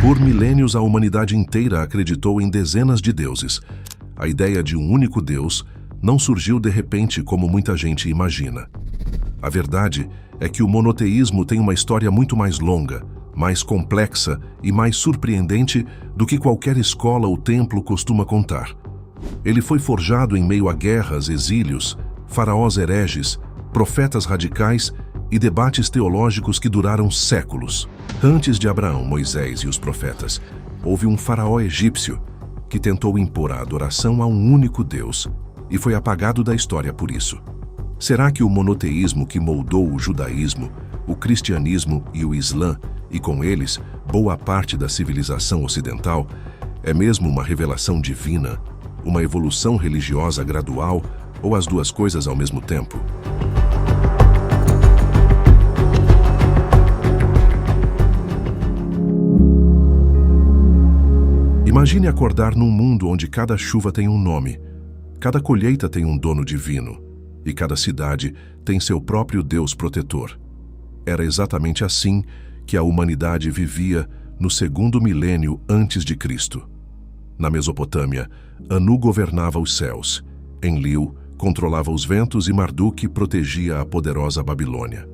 Por milênios, a humanidade inteira acreditou em dezenas de deuses. A ideia de um único Deus não surgiu de repente como muita gente imagina. A verdade é que o monoteísmo tem uma história muito mais longa, mais complexa e mais surpreendente do que qualquer escola ou templo costuma contar. Ele foi forjado em meio a guerras, exílios, faraós hereges, profetas radicais e debates teológicos que duraram séculos. Antes de Abraão, Moisés e os profetas, houve um faraó egípcio que tentou impor a adoração a um único Deus e foi apagado da história por isso. Será que o monoteísmo que moldou o judaísmo, o cristianismo e o islã, e com eles boa parte da civilização ocidental, é mesmo uma revelação divina, uma evolução religiosa gradual ou as duas coisas ao mesmo tempo? Imagine acordar num mundo onde cada chuva tem um nome, cada colheita tem um dono divino e cada cidade tem seu próprio Deus protetor. Era exatamente assim que a humanidade vivia no segundo milênio antes de Cristo. Na Mesopotâmia, Anu governava os céus, Enlil controlava os ventos e Marduk protegia a poderosa Babilônia.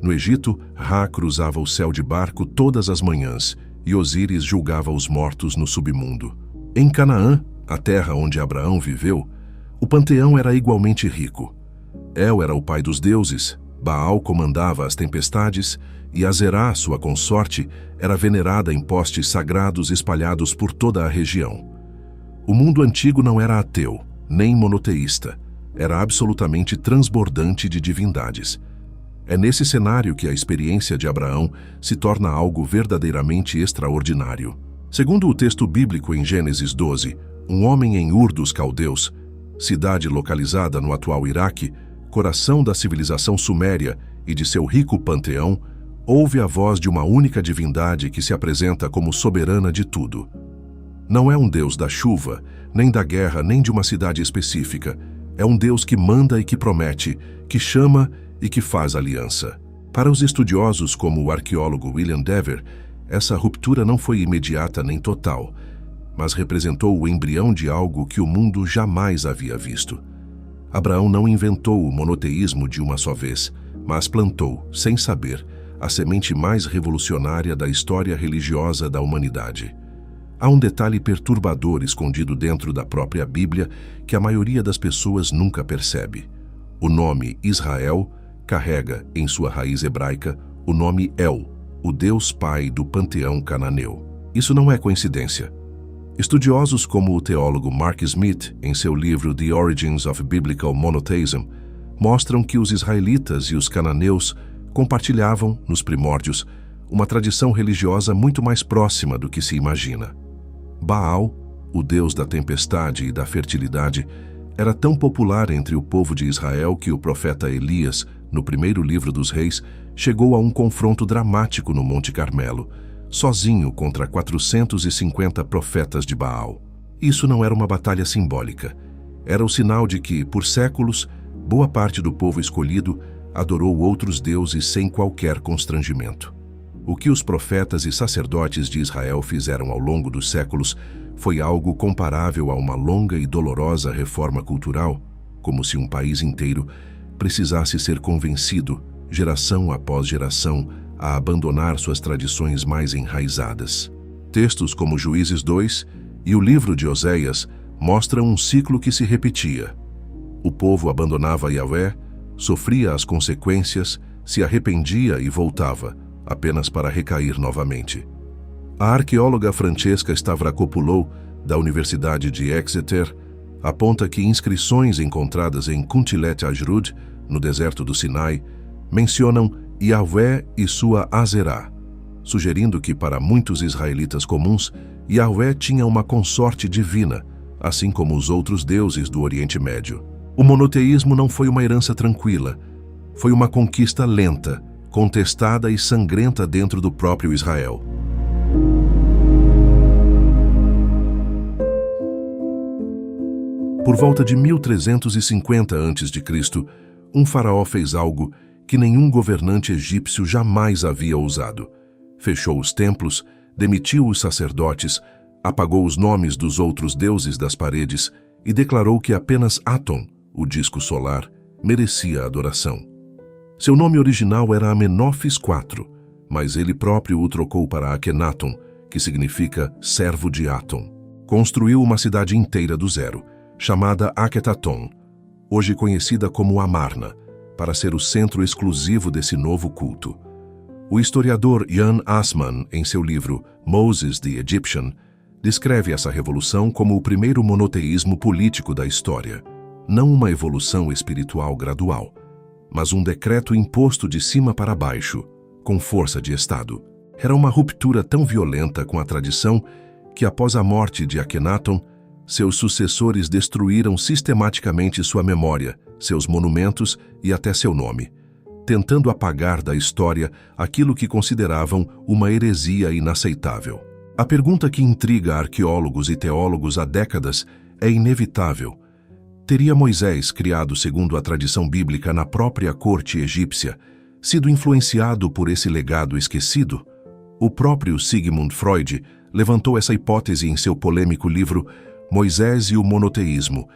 No Egito, Ra cruzava o céu de barco todas as manhãs e Osíris julgava os mortos no submundo. Em Canaã, a terra onde Abraão viveu, o panteão era igualmente rico. El era o pai dos deuses, Baal comandava as tempestades e Azerá, sua consorte, era venerada em postes sagrados espalhados por toda a região. O mundo antigo não era ateu, nem monoteísta, era absolutamente transbordante de divindades. É nesse cenário que a experiência de Abraão se torna algo verdadeiramente extraordinário. Segundo o texto bíblico em Gênesis 12, um homem em Ur dos Caldeus, cidade localizada no atual Iraque, coração da civilização suméria e de seu rico panteão, ouve a voz de uma única divindade que se apresenta como soberana de tudo. Não é um Deus da chuva, nem da guerra, nem de uma cidade específica. É um Deus que manda e que promete, que chama e que faz aliança. Para os estudiosos como o arqueólogo William Dever, essa ruptura não foi imediata nem total, mas representou o embrião de algo que o mundo jamais havia visto. Abraão não inventou o monoteísmo de uma só vez, mas plantou, sem saber, a semente mais revolucionária da história religiosa da humanidade. Há um detalhe perturbador escondido dentro da própria Bíblia que a maioria das pessoas nunca percebe. O nome Israel carrega, em sua raiz hebraica, o nome El, o Deus Pai do panteão cananeu. Isso não é coincidência. Estudiosos como o teólogo Mark Smith, em seu livro The Origins of Biblical Monotheism, mostram que os israelitas e os cananeus compartilhavam, nos primórdios, uma tradição religiosa muito mais próxima do que se imagina. Baal, o deus da tempestade e da fertilidade, era tão popular entre o povo de Israel que o profeta Elias, no primeiro livro dos Reis, chegou a um confronto dramático no Monte Carmelo, sozinho contra 450 profetas de Baal. Isso não era uma batalha simbólica. Era o sinal de que, por séculos, boa parte do povo escolhido adorou outros deuses sem qualquer constrangimento. O que os profetas e sacerdotes de Israel fizeram ao longo dos séculos foi algo comparável a uma longa e dolorosa reforma cultural, como se um país inteiro precisasse ser convencido, geração após geração, a abandonar suas tradições mais enraizadas. Textos como Juízes 2 e o livro de Oséias mostram um ciclo que se repetia. O povo abandonava Yahvé, sofria as consequências, se arrependia e voltava, apenas para recair novamente. A arqueóloga Francesca Stavrakopoulos, da Universidade de Exeter, aponta que inscrições encontradas em Kuntilet Ajrud, no deserto do Sinai, mencionam Yahvé e sua Azerá, sugerindo que para muitos israelitas comuns, Yahvé tinha uma consorte divina, assim como os outros deuses do Oriente Médio. O monoteísmo não foi uma herança tranquila, foi uma conquista lenta, contestada e sangrenta dentro do próprio Israel. Por volta de 1350 a.C., um faraó fez algo que nenhum governante egípcio jamais havia ousado. Fechou os templos, demitiu os sacerdotes, apagou os nomes dos outros deuses das paredes e declarou que apenas Aton, o disco solar, merecia adoração. Seu nome original era Amenófis IV, mas ele próprio o trocou para Akhenaton, que significa servo de Aton. Construiu uma cidade inteira do zero, chamada Akhetaton, hoje conhecida como Amarna, para ser o centro exclusivo desse novo culto. O historiador Jan Assmann, em seu livro Moses the Egyptian, descreve essa revolução como o primeiro monoteísmo político da história, não uma evolução espiritual gradual, mas um decreto imposto de cima para baixo, com força de Estado. Era uma ruptura tão violenta com a tradição que, após a morte de Akhenaton, seus sucessores destruíram sistematicamente sua memória, seus monumentos e até seu nome, tentando apagar da história aquilo que consideravam uma heresia inaceitável. A pergunta que intriga arqueólogos e teólogos há décadas é inevitável. Teria Moisés, criado segundo a tradição bíblica na própria corte egípcia, sido influenciado por esse legado esquecido? O próprio Sigmund Freud levantou essa hipótese em seu polêmico livro Moisés e o Monoteísmo,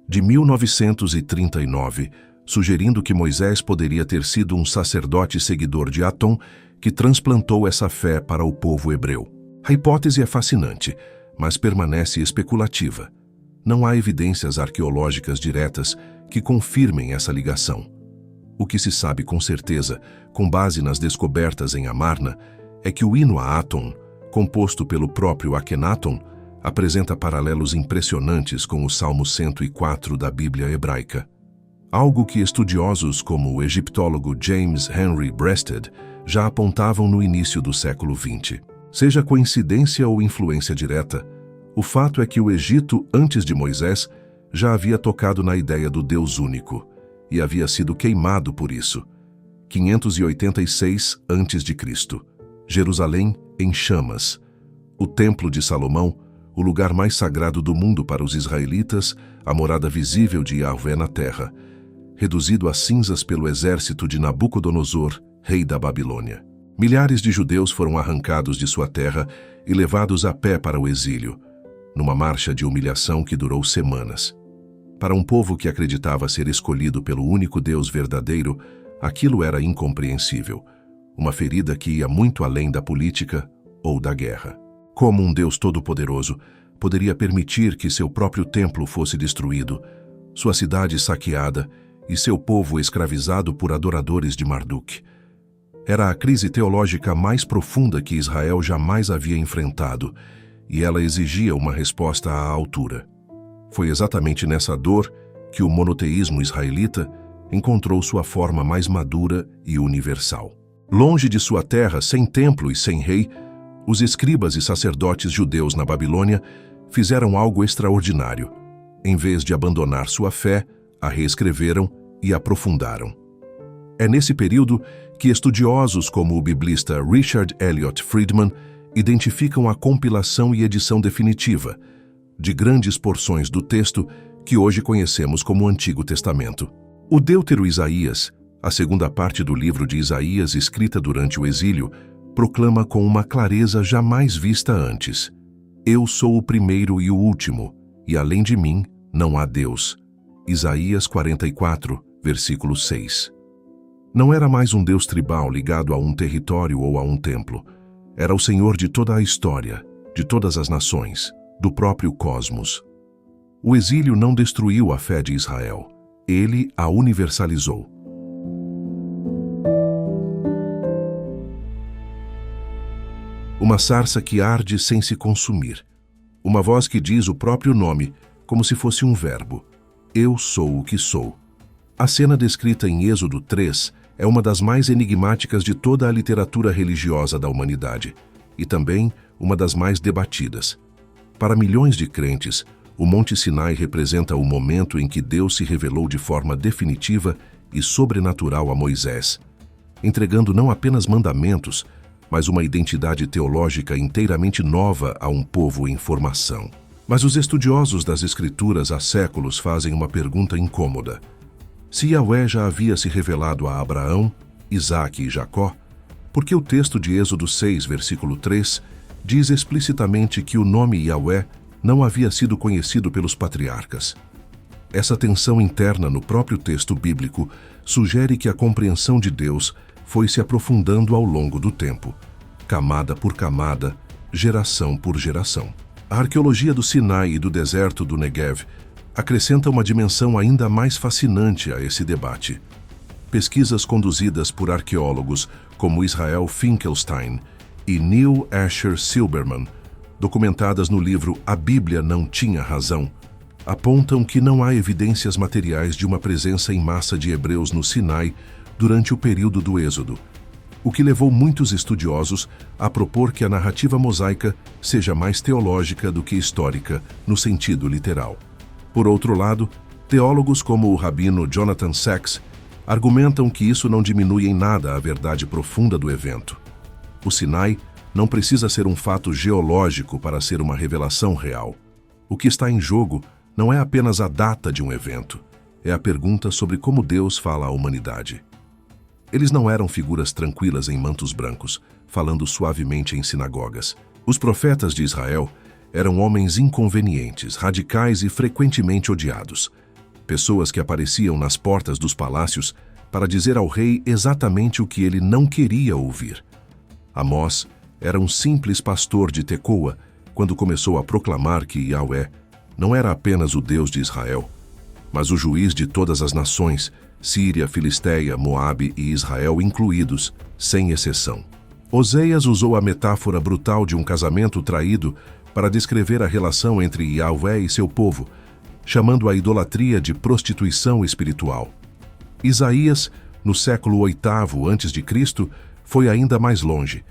de 1939, sugerindo que Moisés poderia ter sido um sacerdote seguidor de Aton que transplantou essa fé para o povo hebreu. A hipótese é fascinante, mas permanece especulativa. Não há evidências arqueológicas diretas que confirmem essa ligação. O que se sabe com certeza, com base nas descobertas em Amarna, é que o hino a Aton, composto pelo próprio Akhenaton, apresenta paralelos impressionantes com o Salmo 104 da Bíblia hebraica. Algo que estudiosos como o egiptólogo James Henry Breasted já apontavam no início do século XX. Seja coincidência ou influência direta, o fato é que o Egito, antes de Moisés, já havia tocado na ideia do Deus único e havia sido queimado por isso. 586 a.C., Jerusalém em chamas. O Templo de Salomão, o lugar mais sagrado do mundo para os israelitas, a morada visível de Yahvé na terra, reduzido a cinzas pelo exército de Nabucodonosor, rei da Babilônia. Milhares de judeus foram arrancados de sua terra e levados a pé para o exílio, numa marcha de humilhação que durou semanas. Para um povo que acreditava ser escolhido pelo único Deus verdadeiro, aquilo era incompreensível, uma ferida que ia muito além da política ou da guerra. Como um Deus todo-poderoso poderia permitir que seu próprio templo fosse destruído, sua cidade saqueada e seu povo escravizado por adoradores de Marduk? Era a crise teológica mais profunda que Israel jamais havia enfrentado, e ela exigia uma resposta à altura. Foi exatamente nessa dor que o monoteísmo israelita encontrou sua forma mais madura e universal. Longe de sua terra, sem templo e sem rei, os escribas e sacerdotes judeus na Babilônia fizeram algo extraordinário. Em vez de abandonar sua fé, a reescreveram e aprofundaram. É nesse período que estudiosos como o biblista Richard Elliot Friedman identificam a compilação e edição definitiva de grandes porções do texto que hoje conhecemos como Antigo Testamento. O Deutero Isaías, a segunda parte do livro de Isaías escrita durante o exílio, proclama com uma clareza jamais vista antes: Eu sou o primeiro e o último, e além de mim não há Deus. Isaías 44, versículo 6. Não era mais um Deus tribal ligado a um território ou a um templo. Era o Senhor de toda a história, de todas as nações, do próprio cosmos. O exílio não destruiu a fé de Israel. Ele a universalizou. Uma sarça que arde sem se consumir. Uma voz que diz o próprio nome, como se fosse um verbo. Eu sou o que sou. A cena descrita em Êxodo 3 é uma das mais enigmáticas de toda a literatura religiosa da humanidade, e também uma das mais debatidas. Para milhões de crentes, o Monte Sinai representa o momento em que Deus se revelou de forma definitiva e sobrenatural a Moisés, entregando não apenas mandamentos, mas uma identidade teológica inteiramente nova a um povo em formação. Mas os estudiosos das Escrituras há séculos fazem uma pergunta incômoda. Se Yahvé já havia se revelado a Abraão, Isaque e Jacó, por que o texto de Êxodo 6, versículo 3, diz explicitamente que o nome Yahvé não havia sido conhecido pelos patriarcas. Essa tensão interna no próprio texto bíblico sugere que a compreensão de Deus foi se aprofundando ao longo do tempo, camada por camada, geração por geração. A arqueologia do Sinai e do deserto do Negev acrescenta uma dimensão ainda mais fascinante a esse debate. Pesquisas conduzidas por arqueólogos como Israel Finkelstein e Neil Asher Silberman, documentadas no livro A Bíblia Não Tinha Razão, apontam que não há evidências materiais de uma presença em massa de hebreus no Sinai durante o período do Êxodo, o que levou muitos estudiosos a propor que a narrativa mosaica seja mais teológica do que histórica, no sentido literal. Por outro lado, teólogos como o rabino Jonathan Sacks argumentam que isso não diminui em nada a verdade profunda do evento. O Sinai não precisa ser um fato geológico para ser uma revelação real. O que está em jogo não é apenas a data de um evento, é a pergunta sobre como Deus fala à humanidade. Eles não eram figuras tranquilas em mantos brancos, falando suavemente em sinagogas. Os profetas de Israel eram homens inconvenientes, radicais e frequentemente odiados. Pessoas que apareciam nas portas dos palácios para dizer ao rei exatamente o que ele não queria ouvir. Amós era um simples pastor de Tecoa quando começou a proclamar que Yahvé não era apenas o Deus de Israel, mas o juiz de todas as nações, Síria, Filisteia, Moabe e Israel incluídos, sem exceção. Oséias usou a metáfora brutal de um casamento traído para descrever a relação entre Yahvé e seu povo, chamando a idolatria de prostituição espiritual. Isaías, no século VIII a.C., foi ainda mais longe.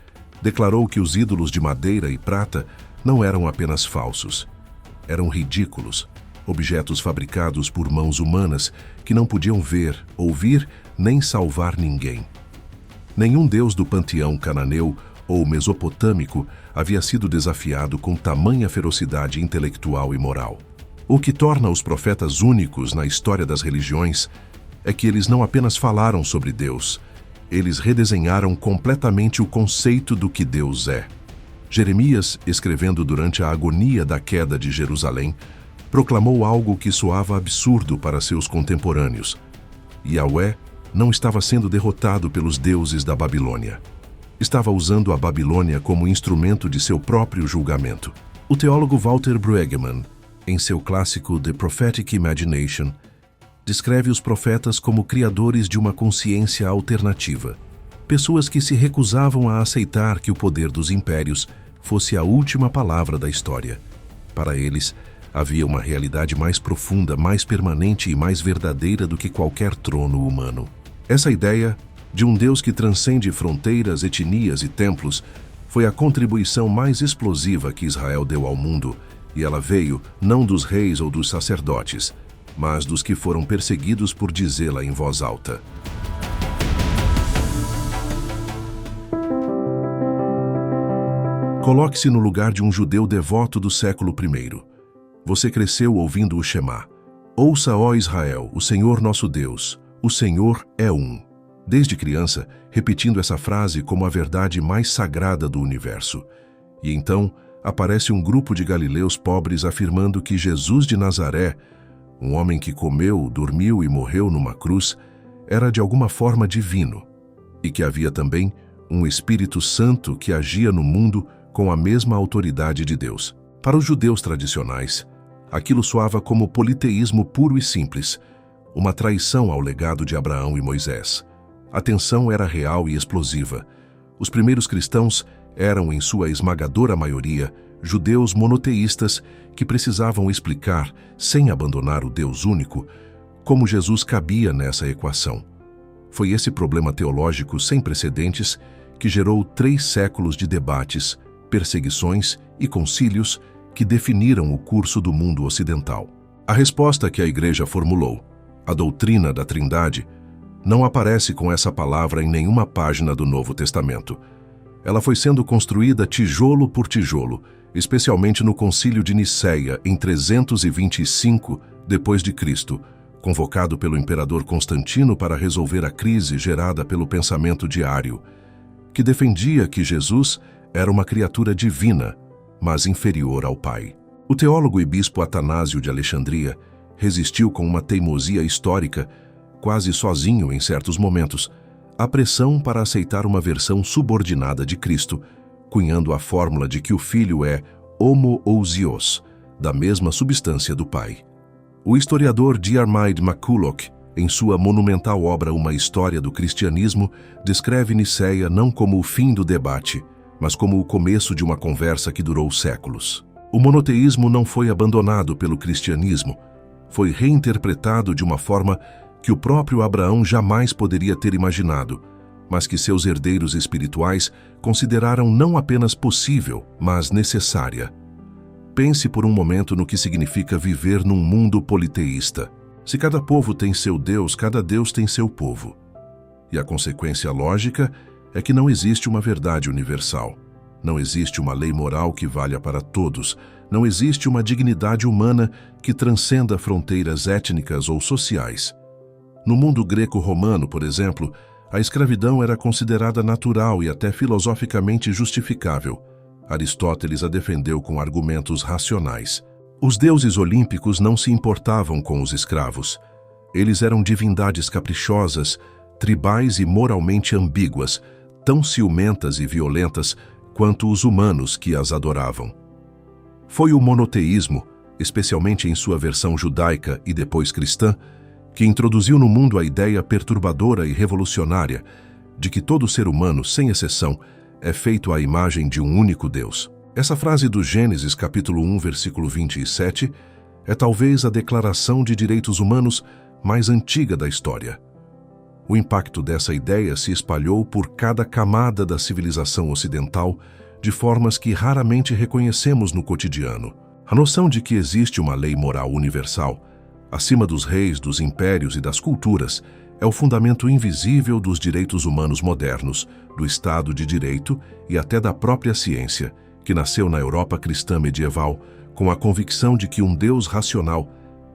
Declarou que os ídolos de madeira e prata não eram apenas falsos. Eram ridículos, objetos fabricados por mãos humanas que não podiam ver, ouvir nem salvar ninguém. Nenhum deus do panteão cananeu ou mesopotâmico havia sido desafiado com tamanha ferocidade intelectual e moral. O que torna os profetas únicos na história das religiões é que eles não apenas falaram sobre Deus, eles redesenharam completamente o conceito do que Deus é. Jeremias, escrevendo durante a agonia da queda de Jerusalém, proclamou algo que soava absurdo para seus contemporâneos. Yahvé não estava sendo derrotado pelos deuses da Babilônia. Estava usando a Babilônia como instrumento de seu próprio julgamento. O teólogo Walter Brueggemann, em seu clássico The Prophetic Imagination, descreve os profetas como criadores de uma consciência alternativa, pessoas que se recusavam a aceitar que o poder dos impérios fosse a última palavra da história. Para eles, havia uma realidade mais profunda, mais permanente e mais verdadeira do que qualquer trono humano. Essa ideia de um Deus que transcende fronteiras, etnias e templos foi a contribuição mais explosiva que Israel deu ao mundo, e ela veio não dos reis ou dos sacerdotes, mas dos que foram perseguidos por dizê-la em voz alta. Coloque-se no lugar de um judeu devoto do século I. Você cresceu ouvindo o Shema. Ouça, ó Israel, o Senhor nosso Deus, o Senhor é um. Desde criança, repetindo essa frase como a verdade mais sagrada do universo. E então, aparece um grupo de galileus pobres afirmando que Jesus de Nazaré, um homem que comeu, dormiu e morreu numa cruz, era de alguma forma divino, e que havia também um Espírito Santo que agia no mundo com a mesma autoridade de Deus. Para os judeus tradicionais, aquilo soava como politeísmo puro e simples, uma traição ao legado de Abraão e Moisés. A tensão era real e explosiva. Os primeiros cristãos eram, em sua esmagadora maioria, judeus monoteístas que precisavam explicar, sem abandonar o Deus único, como Jesus cabia nessa equação. Foi esse problema teológico sem precedentes que gerou 3 séculos de debates, perseguições e concílios que definiram o curso do mundo ocidental. A resposta que a Igreja formulou, a doutrina da Trindade, não aparece com essa palavra em nenhuma página do Novo Testamento. Ela foi sendo construída tijolo por tijolo, especialmente no Concílio de Nicéia, em 325 d.C., convocado pelo imperador Constantino para resolver a crise gerada pelo pensamento de Ário, que defendia que Jesus era uma criatura divina, mas inferior ao Pai. O teólogo e bispo Atanásio de Alexandria resistiu com uma teimosia histórica, quase sozinho em certos momentos, à pressão para aceitar uma versão subordinada de Cristo, cunhando a fórmula de que o Filho é homoousios, da mesma substância do Pai. O historiador Diarmaid MacCulloch, em sua monumental obra Uma História do Cristianismo, descreve Nicéia não como o fim do debate, mas como o começo de uma conversa que durou séculos. O monoteísmo não foi abandonado pelo cristianismo, foi reinterpretado de uma forma que o próprio Abraão jamais poderia ter imaginado, mas que seus herdeiros espirituais consideraram não apenas possível, mas necessária. Pense por um momento no que significa viver num mundo politeísta. Se cada povo tem seu Deus, cada Deus tem seu povo. E a consequência lógica é que não existe uma verdade universal. Não existe uma lei moral que valha para todos. Não existe uma dignidade humana que transcenda fronteiras étnicas ou sociais. No mundo greco-romano, por exemplo, a escravidão era considerada natural e até filosoficamente justificável. Aristóteles a defendeu com argumentos racionais. Os deuses olímpicos não se importavam com os escravos. Eles eram divindades caprichosas, tribais e moralmente ambíguas, tão ciumentas e violentas quanto os humanos que as adoravam. Foi o monoteísmo, especialmente em sua versão judaica e depois cristã, que introduziu no mundo a ideia perturbadora e revolucionária de que todo ser humano, sem exceção, é feito à imagem de um único Deus. Essa frase do Gênesis capítulo 1, versículo 27, é talvez a declaração de direitos humanos mais antiga da história. O impacto dessa ideia se espalhou por cada camada da civilização ocidental de formas que raramente reconhecemos no cotidiano. A noção de que existe uma lei moral universal, acima dos reis, dos impérios e das culturas, é o fundamento invisível dos direitos humanos modernos, do Estado de Direito e até da própria ciência, que nasceu na Europa cristã medieval com a convicção de que um Deus racional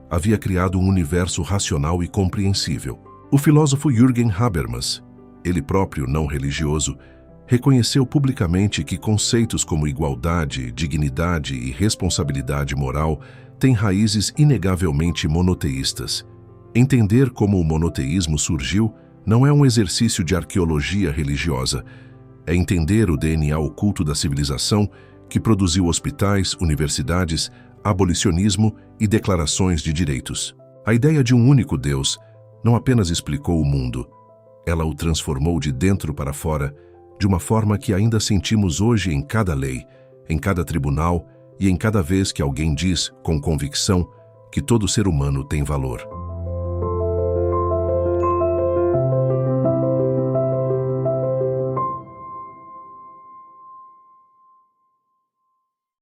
havia criado um universo racional e compreensível. O filósofo Jürgen Habermas, ele próprio não religioso, reconheceu publicamente que conceitos como igualdade, dignidade e responsabilidade moral têm raízes inegavelmente monoteístas. Entender como o monoteísmo surgiu não é um exercício de arqueologia religiosa, é entender o DNA oculto da civilização que produziu hospitais, universidades, abolicionismo e declarações de direitos. A ideia de um único Deus não apenas explicou o mundo, ela o transformou de dentro para fora, de uma forma que ainda sentimos hoje em cada lei, em cada tribunal e em cada vez que alguém diz, com convicção, que todo ser humano tem valor.